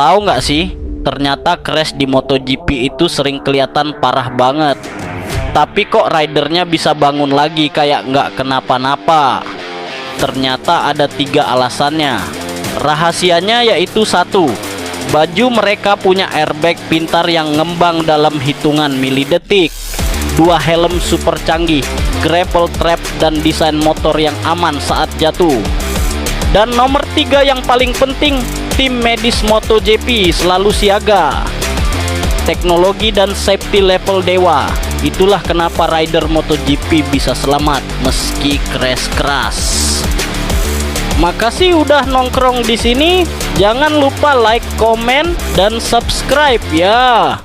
Tahu nggak sih, ternyata crash di MotoGP itu sering kelihatan parah banget. Tapi kok ridernya bisa bangun lagi kayak nggak kenapa-napa? Ternyata ada 3 alasannya. Rahasianya yaitu 1, baju mereka punya airbag pintar yang ngembang dalam hitungan milidetik. 2, helm super canggih, grapple trap, dan desain motor yang aman saat jatuh. Dan nomor 3 yang paling penting, tim medis MotoGP selalu siaga. Teknologi dan safety level dewa. Itulah kenapa rider MotoGP bisa selamat meski crash keras. Makasih udah nongkrong di sini. Jangan lupa like, komen, dan subscribe ya.